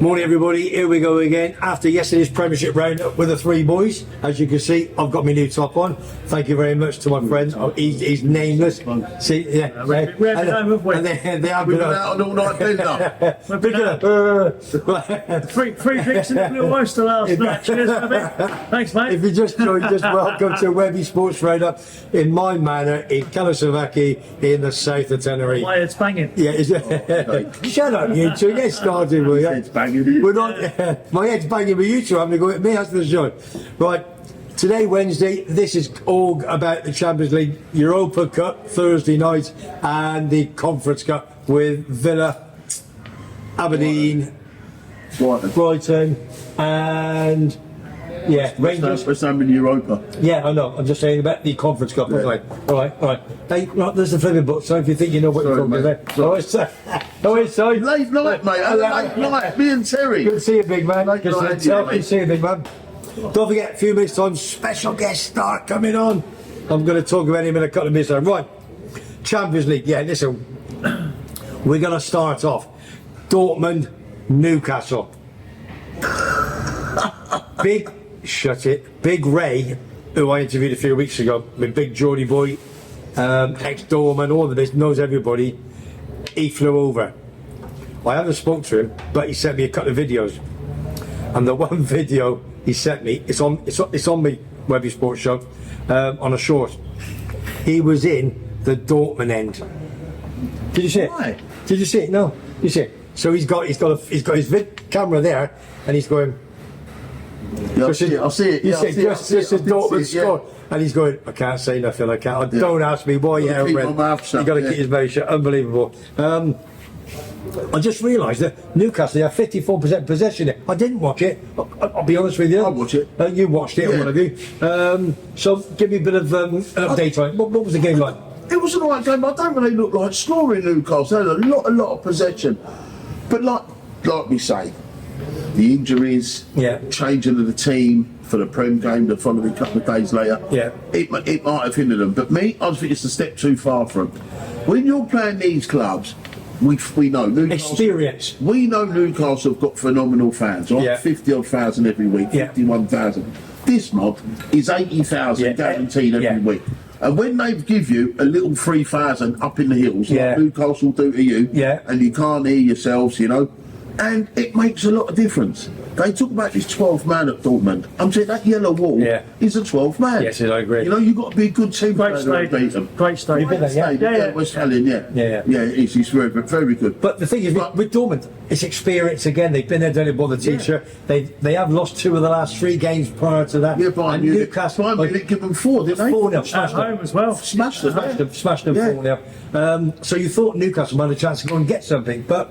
Morning everybody, here we go again after yesterday's Premiership roundup with the three boys. As you can see, I've got my new top on. Thank you very much to my friend. Oh, he's nameless. See, yeah. We have and they have been out on all night dinner. Three drinks in the Blue Oyster last night. Cheers, mate. Thanks, mate. If you just joined us, welcome to WEBBY'S Sports Roundup in my manor in CAIXESBBXXX in the south of Tenerife. My head's banging. Yeah, shut up, you two. Get started, will you? We're not. My head's banging with you two. I'm going to go with me after the show. Right. Today, Wednesday. This is all about the Champions League, Europa Cup Thursday night, and the Conference Cup with Villa, Aberdeen, Brighton, and Rangers. We're in Europa. Yeah, I know. I'm just saying about the Conference Cup. Yeah. All right. Hey, right, there's the flipping book. So if you think you know what you're talking about, sorry. Late night, mate. Late night. Me and Terry. Good to see you, big man. Good to see you, big man. Don't forget, a few minutes time, special guest star coming on. I'm going to talk about him in a couple of minutes. Right, Champions League. Yeah, listen, we're going to start off Dortmund, Newcastle. Big Ray, who I interviewed a few weeks ago, my big Geordie boy, ex-Dorman, all of this, knows everybody. He flew over. I haven't spoken to him, but he sent me a couple of videos. And the one video he sent me, it's on my WEBBY'S Sports Show, on a short. He was in the Dortmund end. Did you see it? Why? Did you see it? No. You see it? So he's got his camera there, and he's going. Yeah, I'll see it. You see, just a Dortmund score, and he's going. I can't say nothing. I can't. Don't ask me why. Yeah, keep my mouth shut. You got to keep his mouth shut. Unbelievable. I just realised that Newcastle have 54% possession. I didn't watch it. I'll be honest with you. I'll watch it. You watched it, one of you. So give me a bit of an update on it. What was the game like? It was an alright game. I don't really look like scoring Newcastle. They had a lot of possession, but like we say, the injuries, changing of the team for the Prem game the following couple of days later, it might have hindered them. But me, I think it's a step too far for them. When you're playing these clubs, we know Newcastle. Experience. We know Newcastle have got phenomenal fans, right? 50,000 every week, 51,000. This mob is 80,000 guaranteed every week. And when they give you a little 3,000 up in the hills, like Newcastle do to you, and you can't hear yourselves, you know, and it makes a lot of difference. They talk about this 12th man at Dortmund. I'm saying that yellow wall is a 12th man. Yes, I agree. You know, you've got to be a good team player to beat them. Great stadium. You've been there, yeah. West Hallen, it's very, very good. But the thing is, with Dortmund, it's experience again. They've been there, done it, bought the teacher. They have lost 2 of the last 3 games prior to that. Yeah, Bayern Munich give them 4, didn't they? 4-0. Smashed them as well. Smashed them 4-0. So you thought Newcastle might have a chance to go and get something, but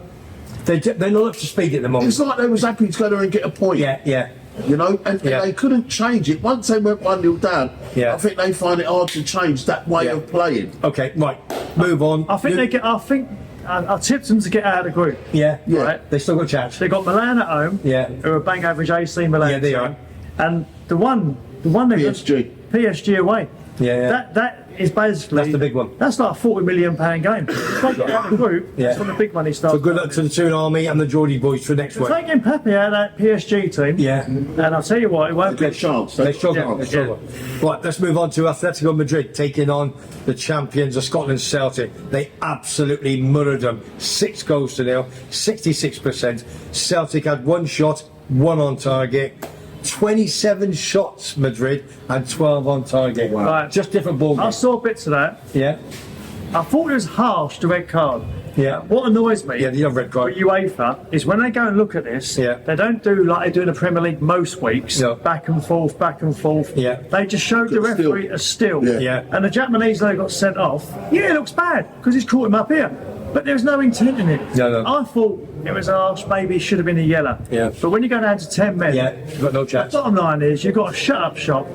they're not up to speed at the moment. It's like they was happy to go there and get a point. You know, and they couldn't change it. Once they went 1-0 down, I think they find it hard to change that way of playing. Okay, right. Move on. I tipped them to get out of the group. Right. They still got a chance. They got Milan at home. Who are bang average AC Milan. Yeah, they are. And the one they PSG away. That is basically... That's the big one. That's like a £40 million game. If they get out of the group, that's when the big money starts. So good luck to the Toon Army and the Geordie boys for next week. Taking Pepe out of that PSG team, and I'll tell you what, it won't be a chance. They struggle. Right, let's move on to Atletico Madrid taking on the champions of Scotland, Celtic. They absolutely murdered them. 6 goals to 0, 66%. Celtic had 1 shot, 1 on target. 27 shots, Madrid, and 12 on target. Wow. Right. Just different ball games. I saw bits of that. I thought it was harsh, the red card. What annoys me the red card. with UEFA is when they go and look at this, they don't do like they do in the Premier League most weeks, back and forth. They just showed the referee a still. And the Japanese that got sent off, it looks bad because he's caught him up here. But there's no intent in it. I thought it was harsh, maybe it should have been a yellow. But when you go down to 10 men, you've got no chance. The bottom line is you've got to shut up shop.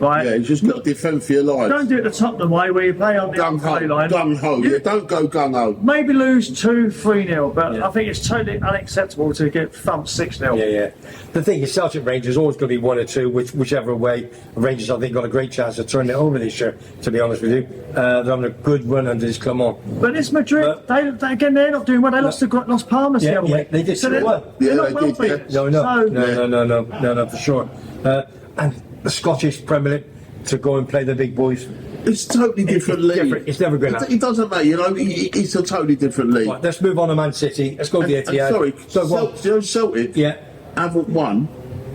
Right? You just got to defend for your life. Don't do it the Tottenham way where you play on the play line. Gung ho. Don't go gung ho. Maybe lose 2-3-0, but I think it's totally unacceptable to get thumped 6-0. The thing is, Celtic Rangers always going to be 1 or 2, whichever way. Rangers, I think, got a great chance of turning it over this year, to be honest with you. They're having a good run under this, come on. But it's Madrid. They're not doing well. They lost to Las Palmas the other week. They did So so they're, well. they're Yeah, not they well did, beat. yeah. No, for sure. And the Scottish Premier League to go and play the big boys. It's a totally different league. Different. It's never going to happen. It doesn't matter, you know. It's a totally different league. Right, let's move on to Man City. Let's go to the Etihad. Sorry, Celtic. Yeah. Haven't won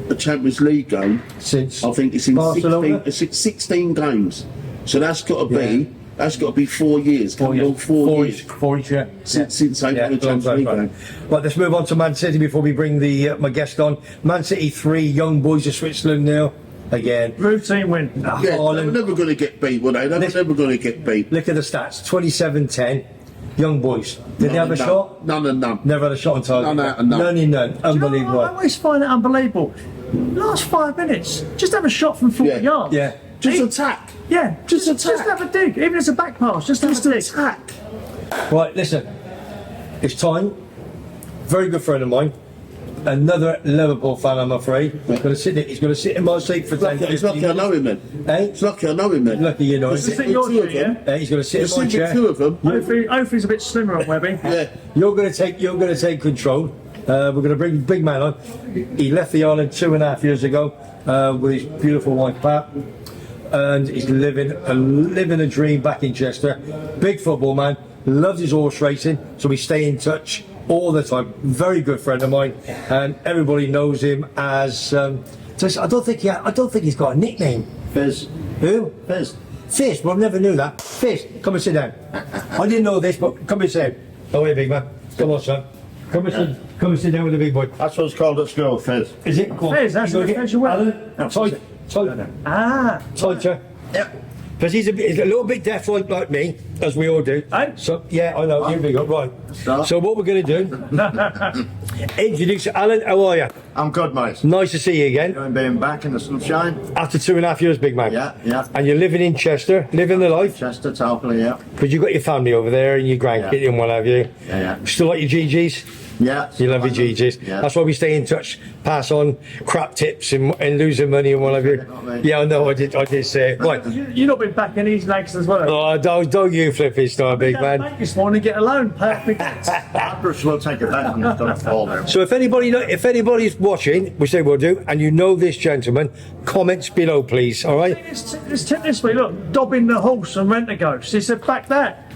a Champions League game Since I think it's in Barcelona? 16 games. So that's got to be 4 years. 4 years. 4 years. 4 years, yeah. Since they won the Champions League game. Right, let's move on to Man City before we bring the my guest on. Man City 3, Young Boys of Switzerland nil. Again. Routine win. Yeah, they were never going to get beat, were they? They were never going to get beat. Look at the stats. 27-10. Young Boys. Did they have a shot? None and none. Never had a shot on target. None out of none. None in none. Do you know Unbelievable. what I always find it unbelievable. Last 5 minutes, just have a shot from 40 yards. Yeah. Just attack. Yeah, just attack. have a dig. Even if it's a back pass, just have a dig. Attack. Right, listen. It's time. Very good friend of mine. Another Liverpool fan, I'm afraid. He's going to sit in my seat for 10 It's lucky I know him then. Eh? It's lucky I know him then. Lucky you know Is this him. in your Two of chair, them. yeah? He's going to sit in my chair. Two of them. Hopefully he's a bit slimmer on Webby. Yeah. You're going to take control. We're going to bring the big man on. He left the island 2.5 years ago with his beautiful wife Pat, and he's living a dream back in Chester. Big football man, loves his horse racing, so we stay in touch all the time. Very good friend of mine, and everybody knows him as. I don't think he's got a nickname. Fizz. Who? Fizz. Fizz. Well, I've never knew that. Fizz, come and sit down. I didn't know this, but come and sit down. Oh, hey, big man. Come on, son. Come and sit down with the big boy. That's what it's called at school, Fizz. Is it? Go on. Fizz, that's You the go Fizz you wear. Alan, tight. Ah. Tighter. Yeah. Because he's a little bit deaf like me, as we all do. Hey. So, yeah, I know. Here we go. Right. Start. So what we're going to do, introduce Alan. How are you? I'm good, mate. Nice to see you again. Enjoying being back in the sunshine. After 2.5 years, big man. Yeah. And you're living in Chester, living the life. Chester, Tarpley, yeah. Because you've got your family over there and your grandkid and what have you. Yeah. Still like your GGs? Yeah. You love your GGs. Yeah. That's why we stay in touch. Pass on crap tips and losing money and what have you. Yeah, I know. I did say it. Right. You've not been back in these legs as well. Oh, don't you flip his star, big man. Mate, this morning, get a loan. Perfect. Bruce will take it back and it's going to fall there. So if anybody's watching, which they will do, and you know this gentleman, comments below, please. All right. This tip this week, look, dobbing the horse and rent a ghost. He said, back that.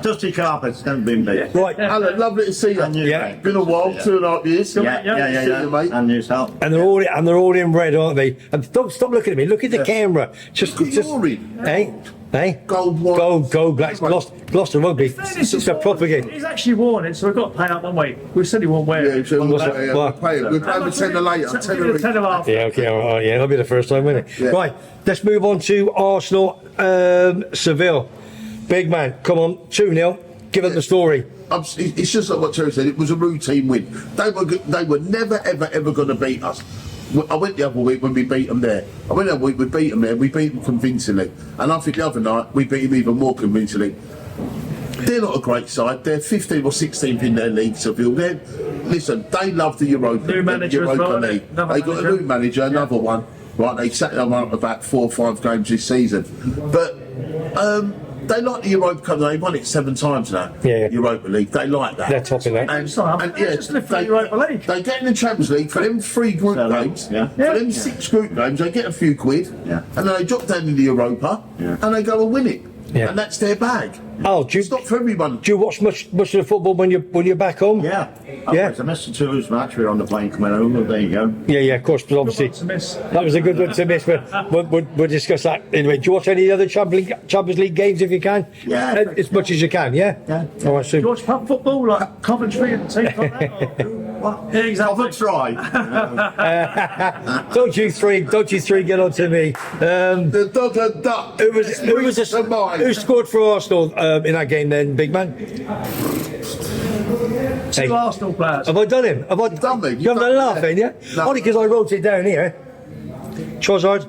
Dusty carpets, never been big. Right. Alan, lovely to see you. Yeah. Been a while, 2.5 years. Yeah. See you, mate. And yourself. And they're all in red, aren't they? And don't stop looking at me. Look at the camera. Just. You're in. Hey. Gold one. Go. Gloucester Rugby. It's a proper game. He's actually worn it, so we've got to pay up, haven't we? We said he won't wear Yeah, it. so we'll What? pay it. We'll pay him a tenner later. Give it a tenner after. Yeah, okay, all right, yeah, that'll be the first time, won't it? Yeah. Right, let's move on to Arsenal, Seville. Big man, come on, 2-0. Give us the story. It's just like what Terry said. It was a routine win. They were never ever going to beat us. I went the other week when we beat them there. I went the other week, we beat them there. We beat them convincingly, and I think the other night we beat them even more convincingly. They're not a great side. They're 15th or 16th in their league, Seville. Listen, they love the Europa, New manager as well, League. another They got a new manager, another one. Right, they sat them up about 4 or 5 games this season, but they like the Europa Cup. They won it 7 times now. Yeah. Europa League. They like that. They're topping that. Just live for the Europa League. They get in the Champions League for them 3 group games. Yeah. For them 6 group games, they get a few quid, Yeah. and then they drop down into Europa, Yeah. and they go and win it. Yeah. And that's their bag. Oh, It's not for everyone. do you watch much of the football when you're back home? Yeah. Yeah. I missed the Toulouse match. We were on the plane coming home. There you go. Yeah, of course, but obviously To miss. that was a good one to miss. But we'll discuss that anyway. Do you watch any other Champions League games if you can? Yeah. As much as you can. Yeah. Yeah. All right, Do you so watch pub football like Coventry and teams like that? What? Yeah, exactly. Have a try. don't you three get on to me. The dog and duck. Who scored for Arsenal in that game then, big man? Hey, 2 Arsenal players. have I done him? Have I done me. You haven't done laughing, yeah? No. Only because I wrote it down here. Trossard,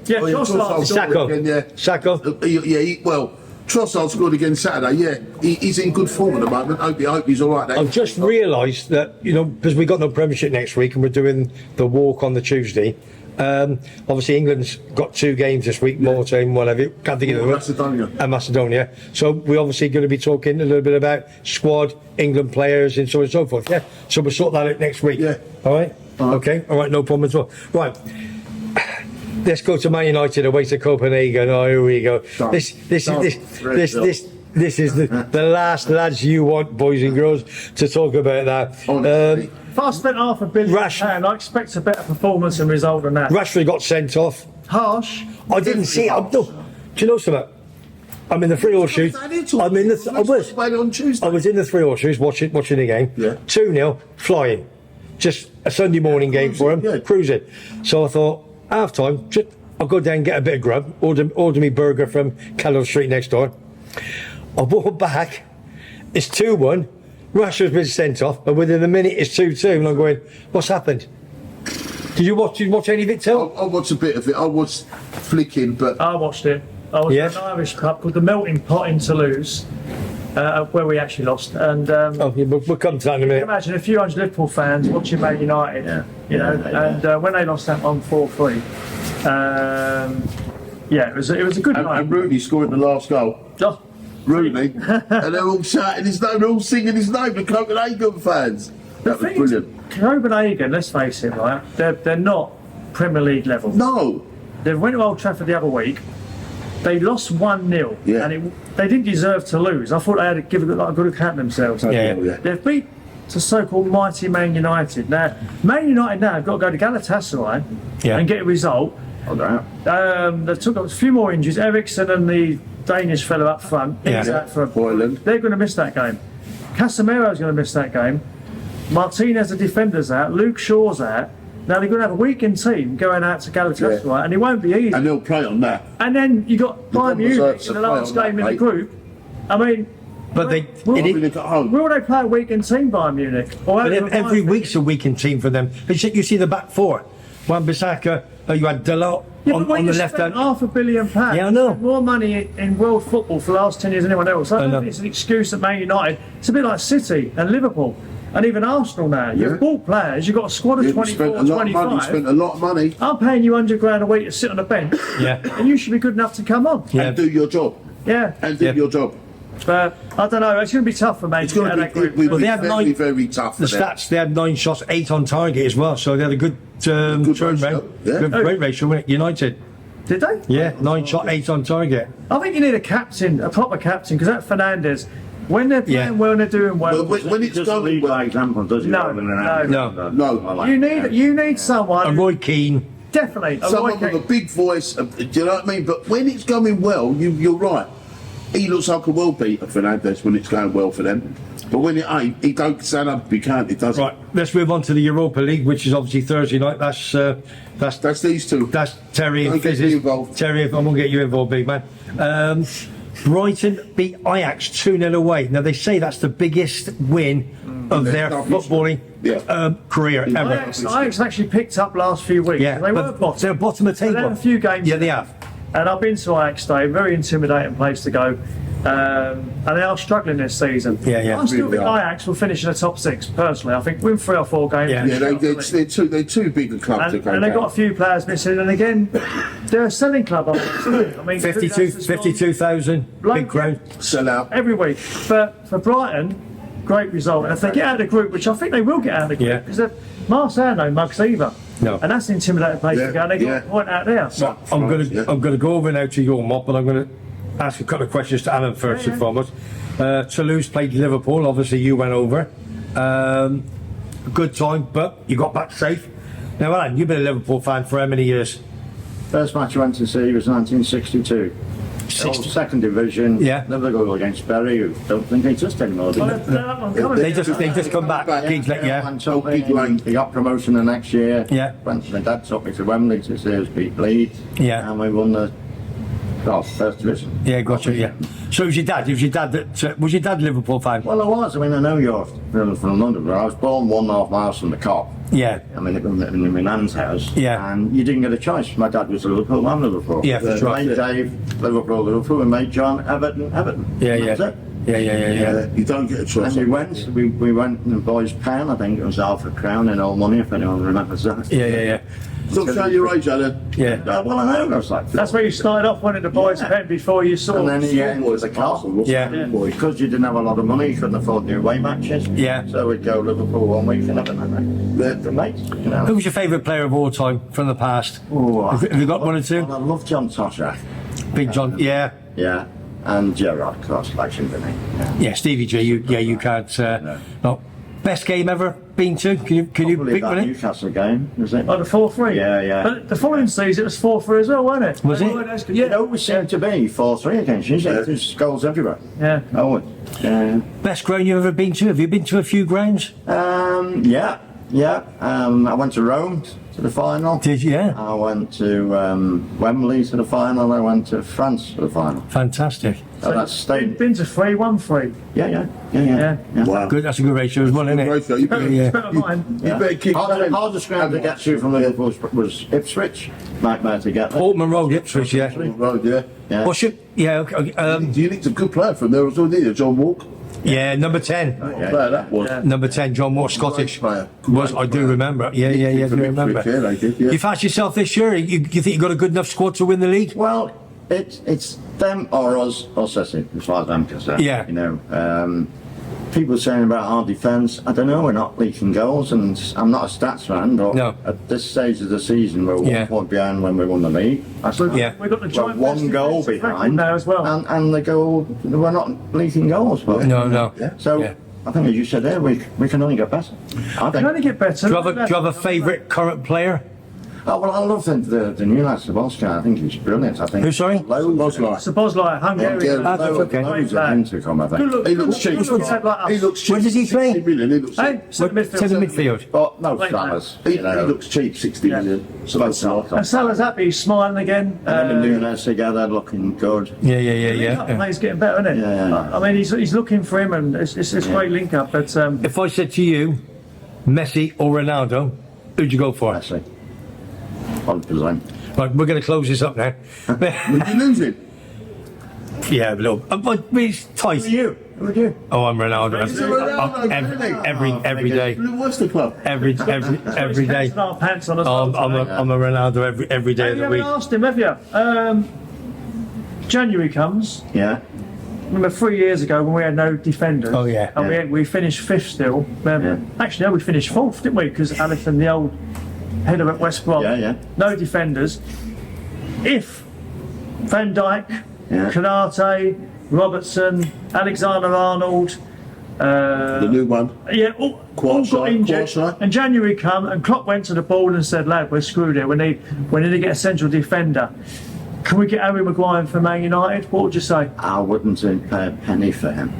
Yeah, Trossard. Sacco, Again, yeah. Sacco. Well, Trossard scored again Saturday. Yeah, he's in good form at the moment. I hope he's all right. I've just realised that, because we got no Premiership next week and we're doing the walk on the Tuesday. Obviously, England's got 2 games this week, Malta and whatever. Can't think of the word. Macedonia. And Macedonia. So we're obviously going to be talking a little bit about squad, England players, and so on and so forth. Yeah. So we'll sort that out next week. Yeah. All right. Okay. All right. No problem at all. Right. Let's go to Man United away to Copenhagen. Oh, here we go. This is the last lads you want, boys and girls, to talk about that. If I spent £500 million, I expect a better performance and result than that. Rashford got sent off. Harsh. I didn't see it. Do you know something? I'm in the 3 horseshoes. I was in the 3 horseshoes watching the game. Yeah. 2-0, flying. Just a Sunday morning game for him, cruising. So I thought, half time, I'll go down and get a bit of grub, order me burger from Callum Street next door. I walk back, it's 2-1, Rashford's been sent off, and within a minute it's 2-2, and I'm going, what's happened? Did you watch any of it, Till? I watched a bit of it. I was flicking, but I watched it. I was in an Irish pub called the Melting Pot in Toulouse, where we actually lost. And we'll come to that in a minute. Imagine a few hundred Liverpool fans watching Man United, and when they lost that on 4-3, it was a good night. and Rooney scored the last goal. Oh, Rooney, and they're all shouting his name, they're all singing his name, the Copenhagen fans. That was brilliant. Copenhagen, let's face it, right? They're not Premier League level. No. They went to Old Trafford the other week. They lost 1-0, and they didn't deserve to lose. I thought they had to give a good account of themselves. They've beat the so-called mighty Man United. Now, Man United now have got to go to Galatasaray and get a result. They took a few more injuries. Eriksson and the Danish fellow up front. He's out for Boylan. They're going to miss that game. Casemiro's going to miss that game. Martinez, the defender's out. Luke Shaw's out. Now they're going to have a weakened team going out to Galatasaray, and it won't be easy. And they'll play on that. And then you got Bayern Munich in the last game in the group. I mean, but will they play a weakened team, Bayern Munich? But every week's a weakened team for them. You see the back 4. Wan-Bissaka, you had Dalot on the left hand. £500 million. Yeah, I know. More money in world football for the last 10 years than anyone else. I don't think it's an excuse at Man United. It's a bit like City and Liverpool. And even Arsenal now. You've bought players, you've got a squad of 24, 25. You spent a lot of money. I'm paying you £100 a week to sit on a bench. And you should be good enough to come on. And do your job. And do your job. But I don't know, it's going to be tough for Man United. It's going to be very, very tough for them. Stats, they had 9 shots, 8 on target as well, so they had a good turn rate. Good rate ratio, wasn't it? United. Did they? Yeah, 9 shot, 8 on target. I think you need a captain, a proper captain, because that Fernandes, when they're playing well and they're doing well. When it's going well, example, does it? No. You need someone. And Roy Keane. Definitely. Someone with a big voice. Do you know what I mean? But when it's going well, you're right. He looks like a world beater, Fernandes, when it's going well for them. But when it ain't, he don't stand up. He can't. It doesn't. Right. Let's move on to the Europa League, which is obviously Thursday night. That's these two. That's Terry and Don't get me involved. Terry, I won't get you involved, big man. Brighton beat Ajax 2-0 away. Now they say that's the biggest win of their footballing career ever. Ajax actually picked up last few weeks. Yeah, they were bottom. They're bottom of the table. They had a few games. Yeah, they have. And I've been to Ajax Day, very intimidating place to go. And they are struggling this season. I still think Ajax will finish in the top 6, personally. I think win 3 or 4 games. They're too big a club to go and they've got a few players missing, and again, they're a selling club. I mean, 52,000, big crowd. Sell out. Every week. But for Brighton, great result. And if they get out of the group, which I think they will get out of the group, because Marseille no mugs either. No. And that's an intimidating place to go. And they got a point out there. So I'm going to go over now to your mob, but I'm going to ask a couple of questions to Alan first and foremost. Toulouse played Liverpool. Obviously, you went over. Good time, but you got back safe. Now, Alan, you've been a Liverpool fan for how many years? First match I went to see was 1962. Second division. Liverpool against Bury, who don't think they exist anymore. They just come back. They got promotion the next year. My dad took me to Wembley to see us beat Leeds. And we won the first division. Gotcha. So was your dad was your dad a Liverpool fan? Well, I was. I mean, I know you're from London, but I was born 1.5 miles from the Cop. I mean, in my nan's house. And you didn't get a choice. My dad was a Liverpool, I'm Liverpool. That's right. Made Dave, Liverpool, and made John, Everton. That's it. You don't get a choice. And we went in the boys' pound. I think it was £half a crown in old money, if anyone remembers that. Stop showing your age, Alan. Yeah. Well, I know. I was like, That's where you started off wanting to buy a pen before you saw. and then you get into the car. Yeah. Because you didn't have a lot of money, you couldn't afford new away matches. Yeah. So we'd go Liverpool 1 week and have another. Mates, you know. Who was your favourite player of all time from the past? Oh, Have you got one or two? I love John Toshak. Big John, yeah. Yeah. And Gerrard, of course, legendary. Yeah, Stevie G, you can't. No. Best game ever been to? Can you Probably pick that one? In? Newcastle game, was it? Oh, the 4-3? Yeah, yeah. But the following season it was 4-3 as well, wasn't it? Was it? Yeah. It always seemed to be 4-3 against you. There's goals everywhere. Yeah. Always. Yeah. Best ground you've ever been to? Have you been to a few grounds? Yeah. I went to Rome to the final. Did you? Yeah. I went to Wembley to the final. I went to France to the final. Fantastic. So that's stayed. Been to 3-1-3. Yeah. Wow. Good. That's a good ratio as well, isn't it? Ratio. You better, Yeah. Better mine. you better keep going. Hardest ground to get to from Liverpool was Ipswich. Nightmare to get there. Altman Road, Ipswich, yeah. Road, yeah. Yeah. What's your, yeah, okay, Do you need a good player from there as well, didn't you? John Walk. yeah, number 10. Yeah. Player that was. Yeah. Number 10, John Moore, Scottish. Great player. Was I do remember. Yeah, I do remember. Yeah, they did, yeah. You fancy yourself this year? You think you got a good enough squad to win the league? Well, it's them or us or Ceci, as far as I'm concerned. Yeah. You know, people saying about our defence, I don't know, we're not leaking goals, and I'm not a stats fan, but No. at this stage of the season, we're 1 point behind when we won the league. Yeah. We've got the We're joint 1 best goal defensive record behind now as well. and the goal, we're not leaking goals. But, No. So, Yeah. I think as you said there, we can only get better. I Can think. only get better. Do you have a favourite current player? Oh, well, I love the new lad, Sebastian. I think he's brilliant. I think. Who, sorry? Bosniak. It's a Bosniak, Hungarian. Ah, that's okay. Loads of him to come, I think. Good look, He good looks look, cheap. good look, head like us. He looks cheap. Where does he play? 60 million, he looks cheap. Hey, centre midfield. Centre midfield. But no Late fellas. He You know. looks cheap, 60 Yeah. million. Bosniak. And Salah's happy, he's smiling again. Him and Nunes together looking good. Yeah. He's getting better, isn't it? Yeah. I mean, he's looking for him, and it's a great link up. But If I said to you, Messi or Ronaldo, who'd you go for? Actually, 100%. Right, we're going to close this up now. Would you lose him? Yeah, a little. But it's tight. Who would you? Oh, I'm Ronaldo. He's a Ronaldo, Every day. What's the club? Every day. Our pants on us. I'm a Ronaldo every day of You the haven't week. asked him, have you? January comes. Yeah. Remember 3 years ago when we had no defenders? Oh, yeah. And we finished 5th still. Actually, no, we finished 4th, didn't we? Because Alison, the old header at West Brom. Yeah. No defenders. If Van Dijk, Canate, Robertson, Alexander-Arnold, The new one. yeah, all got injured. And January come and Klopp went to the board and said, "Lad, we're screwed here. We need to get a central defender. Can we get Harry Maguire for Man United?" What would you say? I wouldn't pay a penny for him.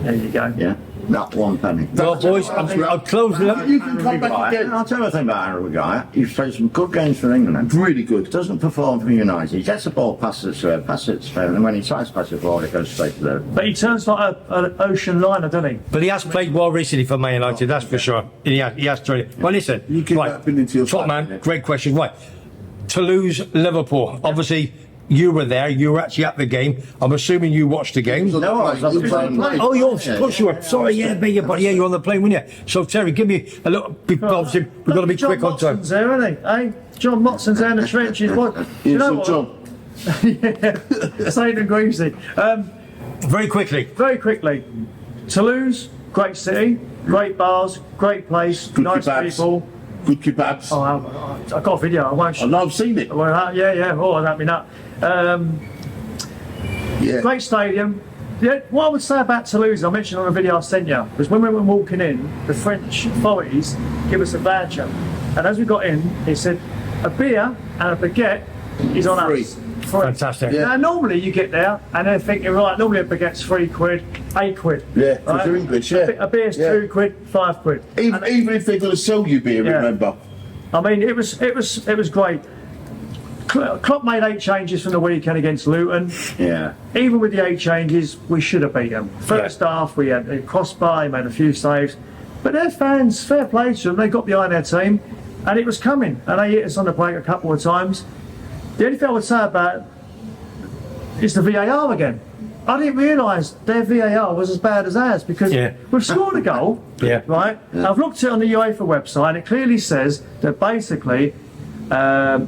There you go. Yeah. Not 1 penny. Well, boys, I'll close it up. You can come back again. I'll tell you a thing about Harry Maguire. He's played some good games for England. Really good. Doesn't perform for United. He gets the ball, passes it to him, and when he tries to pass it forward, it goes straight to the. But he turns like an ocean liner, doesn't he? But he has played well recently for Man United, that's for sure. He has tried. Well, listen, You keep right, that into your top side. man, great question. Right, Toulouse, Liverpool. Obviously, you were there. You were actually at the game. I'm assuming you watched the game. No, I was on the plane. Oh, you're, of course you were. Sorry, yeah, beg your pardon. Yeah, you're on the plane, weren't you? So, Terry, give me a little. Obviously, we've got to be John quick on time. Motson's there, isn't he? Hey, John Motson's there in the trenches. What? You know what? John. Yeah, Saint and Greasy. Very quickly. Very quickly, Toulouse, great city, great bars, great place, Good nice kebabs. people. Good kebabs. Oh, I got a video. I won't. I know, I've seen it. Yeah. Oh, that'd be nut. Yeah. Great stadium. Yeah, what I would say about Toulouse, I mentioned on a video I sent you, was when we were walking in, the French authorities give us a voucher. And as we got in, he said, a beer and a baguette is on Free. us. Free. Fantastic. Yeah. Now, normally you get there and they're thinking, right, normally a baguette's £3, £8. Yeah, 'cause they're English, yeah. A beer's Yeah. £2, £5. Even if they're going to sell you beer, Yeah. remember. I mean, it was great. Klopp made 8 changes from the weekend against Luton. Yeah. Even with the 8 changes, we should have beat them. First half, we had a crossbar, he made a few saves. But their fans, fair play to them, they got behind their team, and it was coming. And they hit us on the break a couple of times. The only thing I would say about it is the VAR again. I didn't realise their VAR was as bad as ours, because we've scored a goal, Yeah. right? I've looked at it on the UEFA website, and it clearly says that basically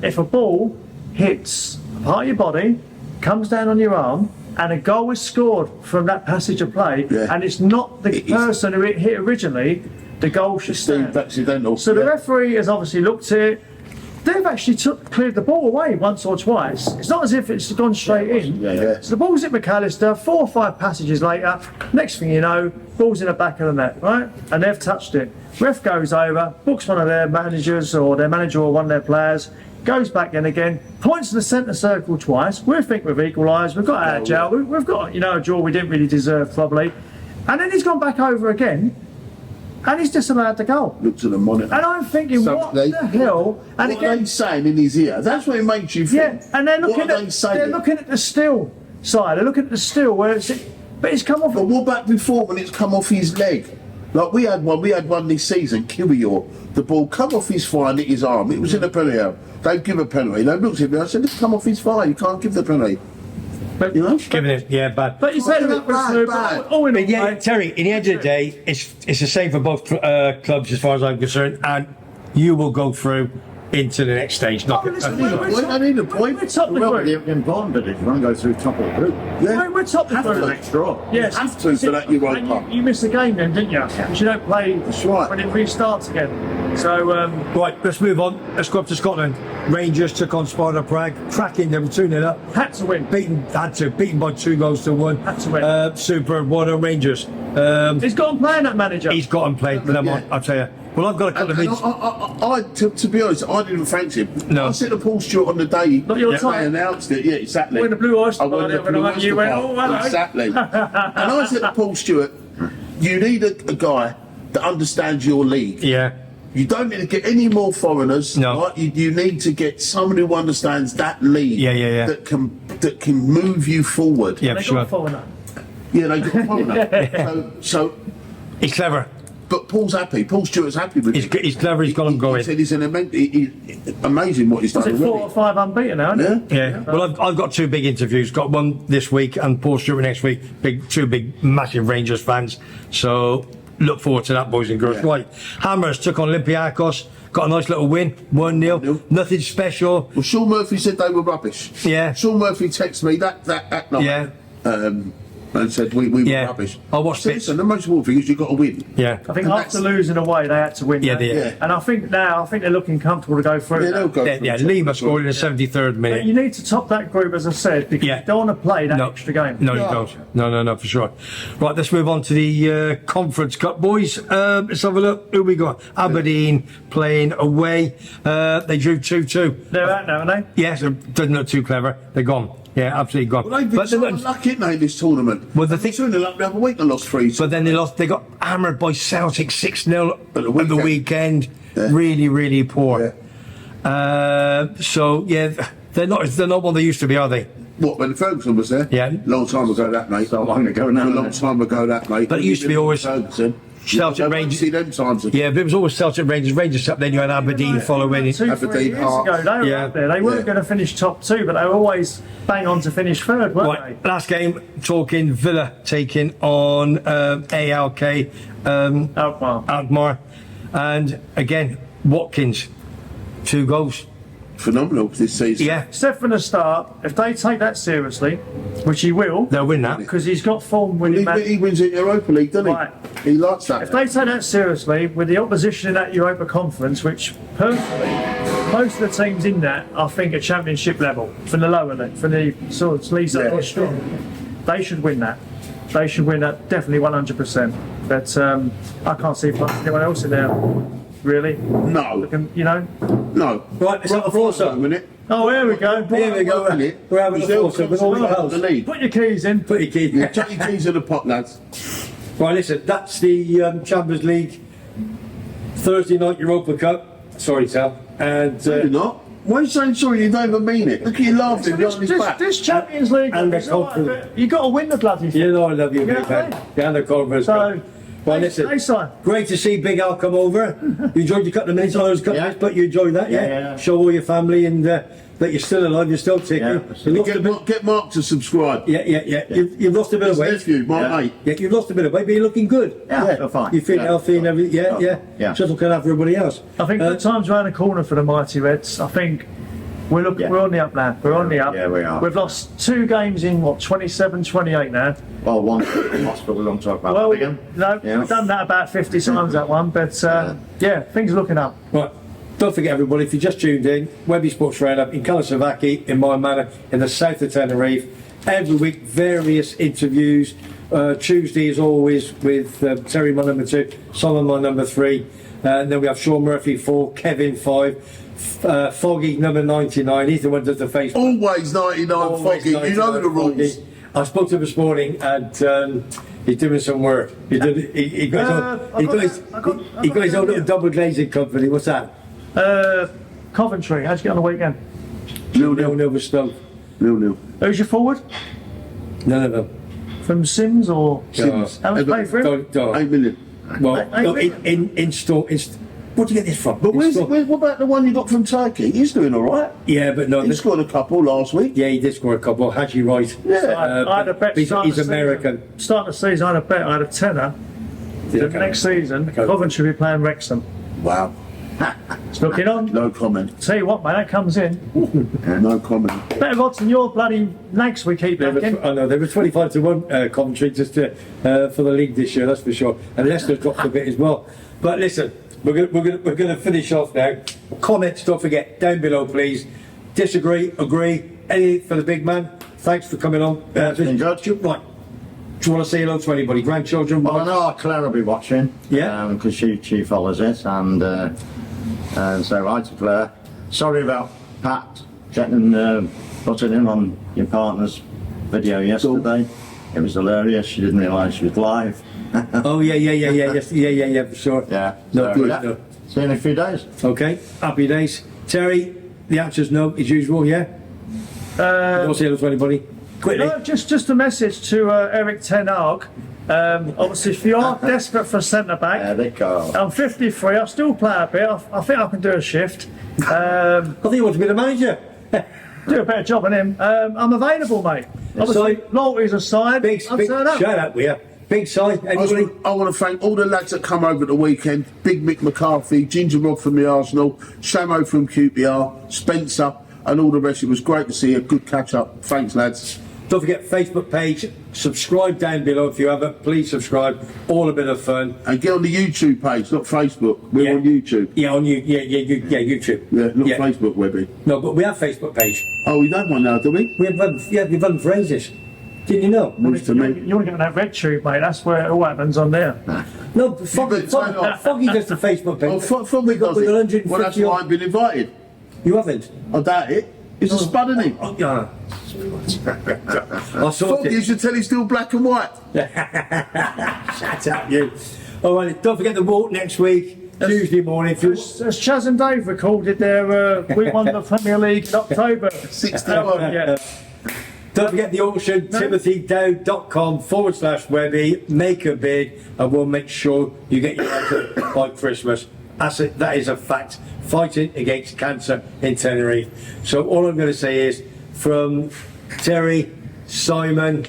if a ball hits a part of your body, comes down on your arm, and a goal is scored from that passage of play, and it's not the person who it hit originally, the goal should stand. Accidental. So the referee has obviously looked at it. They've actually cleared the ball away once or twice. It's not as if it's gone straight in. So the ball's at McAllister, 4 or 5 passages later, next thing you know, ball's in the back of the net, right? And they've touched it. Ref goes over, books one of their managers or their manager or one of their players, goes back in again, points to the centre circle twice. We think we've equalised, we've got our jail, we've got, you know, a draw we didn't really deserve probably. And then he's gone back over again. And he's just allowed to go. Look to the monitor. And I'm thinking, what the hell? And what are they saying in his ear? That's what it makes you think. Yeah, and they're looking at the still side. They're looking at the still where it's, but it's come off. But what about before when it's come off his leg? Like we had one this season, Kiwior. The ball come off his thigh and hit his arm. It was in a penalty area. They give a penalty. They looked at me. I said, "It's come off his thigh. You can't give the penalty." But you know, giving it, bad. But you said it was bad. But yeah, Terry. In the end of the day, it's the same for both clubs as far as I'm concerned, and you will go through into the next stage. I need a point. We're top of the group. The important bit is you want to go through top of the group. Yeah, we're top of the group. Next draw. Yes, have to for that Europa. You missed the game then, didn't you? Because you don't play right. when it restarts again. So right, let's move on. Let's go up to Scotland. Rangers took on Sparta Prague. Cracking, they were 2-0 up. Had to win. Beaten by 2-1. Had to win. Super 1-0 Rangers. He's got him playing, that manager. He's got him playing for them. I'll tell you. Well, I've got a couple of minutes. To be honest, I didn't fancy him. No. I said to Paul Stewart on the day Not your they time. announced it. Yeah, exactly. When the Blue Oyster I went Bar the other night, you went, oh, hello. Exactly. And I said to Paul Stewart, you need a guy that understands your league. Yeah. You don't need to get any more foreigners. No. Right? You need to get someone who understands that league. Yeah. That can move you forward. Yeah, They sure. got a foreigner. Yeah, they got a foreigner. So He's clever. But Paul's happy. Paul Stewart's happy with it. He's clever. He's got him going. He said he's amazing what he's done. Is it 4 or 5 unbeaten now, isn't it? Yeah. Well, I've got 2 big interviews. Got one this week and Paul Stewart next week. Two big, massive Rangers fans. So look forward to that, boys and girls. Yeah. Right. Hammers took on Olympiacos. Got a nice little win. 1-0. Nothing special. Well, Sean Murphy said they were rubbish. Yeah. Sean Murphy texted me that night. Yeah. And said we were rubbish. I watched it. Listen, the most important thing is you've got to win. Yeah. I think after losing away, they had to win. Yeah, that. they did. And I think they're looking comfortable to go through. Yeah, they'll go through. Lima scored in the 73rd minute. But you need to top that group, as I said, because you don't want to play that extra game. No, you don't. No, for sure. Right, let's move on to the Conference Cup, boys. Let's have a look. Who we got? Aberdeen playing away. They drew 2-2. They're out now, aren't they? Yes, it doesn't look too clever. They're gone. Yeah, absolutely gone. Well, they've been so unlucky in this tournament. Well, they turned up the other week and lost 3. But then they lost. They got hammered by Celtic 6-0 at the weekend. Yeah. Really, really poor. Yeah. So yeah, they're not what they used to be, are they? What, when Ferguson was there? Yeah. Long time ago that, mate. So long ago now. A long time ago that, mate. But it used to be always Ferguson. Celtic Rangers. See them times. Yeah, but it was always Celtic Rangers up. Then you had Aberdeen following. 2-3 years ago, they were up there. They weren't going to finish top 2, but they were always bang on to finish 3rd, weren't they? Last game, talking Villa taking on ALK Alkmaar, and again Watkins, 2 goals. Phenomenal this season. Yeah. Except from the start, if they take that seriously, which he will, they'll win that because he's got form winning. He wins in Europa League, doesn't he? Right. He likes that. If they take that seriously, with the opposition in that Europa Conference, which personally, most of the teams in that I think are championship level, from the lower league, from the sort of leagues that are strong, they should win that. They should win that, definitely 100%. But I can't see anyone else in there. Really? No. Looking, you know? No. Right, it's up for a minute. Oh, here we go. Here we go. We're having a foursome with all the house. Put your keys in. Put your keys in. Chuck your keys in the pot, lads. Right, listen, that's the Champions League Thursday night Europa Cup. Sorry, Tal. And You're not. Why are you saying sorry? You don't even mean it. Look at you laughing behind his back. This Champions League, and the conference. You've got to win the bloody thing. You know I love you, Yeah, big man. Yeah, and the conference. So, Well, listen, Hey, son. great to see Big Al come over. You enjoyed your couple of minutes, I was a couple of minutes, but you enjoyed that, yeah? Yeah. Show all your family and that you're still alive, you're still ticking. Yeah. Get Mark to subscribe. Yeah. You've lost a bit of weight. Nephew, my mate. Yeah, you've lost a bit of weight, but you're looking good. Yeah, feel fine. You feel healthy and everything. Yeah. Just looking after everybody else. I think the time's round the corner for the Mighty Reds. I think we're on the up now. We're on the up. Yeah, we are. We've lost 2 games in, 27, 28 now. Well, one hospital we don't talk about again. No, Yeah. we've done that about 50 times, that one. But, things are looking up. Right. Don't forget, everybody, if you just tuned in, Webby Sports Roundup in CAIXESBBXXX, in my manor, in the south of Tenerife. Every week, various interviews. Tuesday, as always, with Terry, my number 2, Solomon, my number 3. And then we have Sean Murphy 4, Kevin 5, Foggy number 99. He's the one that does the Facebook. Always 99 Foggy. You know the rules. I spoke to him this morning and he's doing some work. He got his own little double glazing company. What's that? Coventry, how'd you get on the weekend? 0-0 with Stoke. 0-0. Who's your forward? None of them. From Sims or Sims. How much paid for him? Don't. 8 million. Well, no, in store. Where'd you get this from? But what about the one you got from Turkey? He's doing all right. Yeah, but no. He scored a couple last week. Yeah, he did score a couple. Haji Wright. Yeah. I had a bet. He's American. Start the season, I had a bet. I had a tenner. The next season, Coventry will be playing Wrexham. Wow. It's looking on. No comment. Tell you what, mate, that comes in. No comment. Better odds than your bloody nags we keep backing. I know, they were 25 to 1 Coventry just for the league this year, that's for sure. And Leicester dropped a bit as well. But listen, we're going to finish off now. Comments, don't forget, down below, please. Disagree, agree, anything for the big man. Thanks for coming on. Been good. Right. Do you want to say hello to anybody? Grandchildren? Well, I know Claire will be watching. Yeah. Because she follows it, and so hi to Claire. Sorry about Pat getting putting him on your partner's video yesterday. It was hilarious. She didn't realise she was live. Oh yeah, for sure. Yeah. No, So, good. yeah. No. See you in a few days. Okay, happy days. Terry, the answer's no, as usual, yeah? Don't say hello to anybody. Quickly. No, just a message to Eric Ten Hag. Obviously, if you are desperate for a centre back, There they go. I'm 53. I'll still play a bit. I think I can do a shift. I think you want to be the manager. Do a better job than him. I'm available, mate. Obviously, loyalty's aside. Big, I'll big turn up. shout out, we are. Big side, anybody? I want to thank all the lads that come over the weekend. Big Mick McCarthy, Ginger Rod from the Arsenal, Samo from QPR, Spencer, and all the rest. It was great to see a good catch up. Thanks, lads. Don't forget Facebook page. Subscribe down below if you haven't. Please subscribe. All a bit of fun. And get on the YouTube page, not Facebook. We're on YouTube. Yeah, on you. Yeah, YouTube. Yeah, not Facebook, Webby. No, but we have Facebook page. Oh, we don't one now, do we? We've run for ages. Didn't you know? News to me. You want to get on that red tube, mate. That's where it all happens on there. No, Foggy does the Facebook page. Oh, Foggy does it. 150 Well, that's why I've been invited. You haven't? I doubt it. It's a spud, isn't it? Oh, yeah. I saw Foggy, you should tell he's still black and white. Shut up, you. All right, don't forget the walk next week, Tuesday morning. If you As Chaz and Dave recorded their we won the Premier League in October. 61. Yeah. Don't forget the auction, timothydowd.com/Webby. Make a bid and we'll make sure you get your answer by Christmas. That is a fact. Fighting against cancer in Tenerife. So all I'm going to say is from Terry, Simon,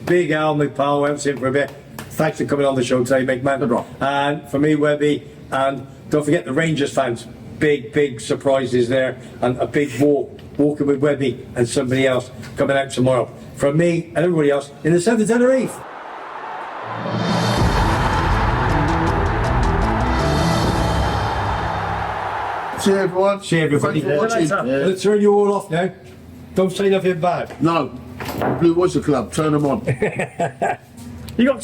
Big Al, my pal, we haven't seen him for a bit. Thanks for coming on the show today, big man. And for me, Webby, and don't forget the Rangers fans. Big surprises there and a big walking with Webby and somebody else coming out tomorrow. From me and everybody else in the south of Tenerife. See you, everyone. See you, everybody. Thanks for watching. Let's turn you all off now. Don't say nothing bad. No. Blue Oyster Club, turn them on. You got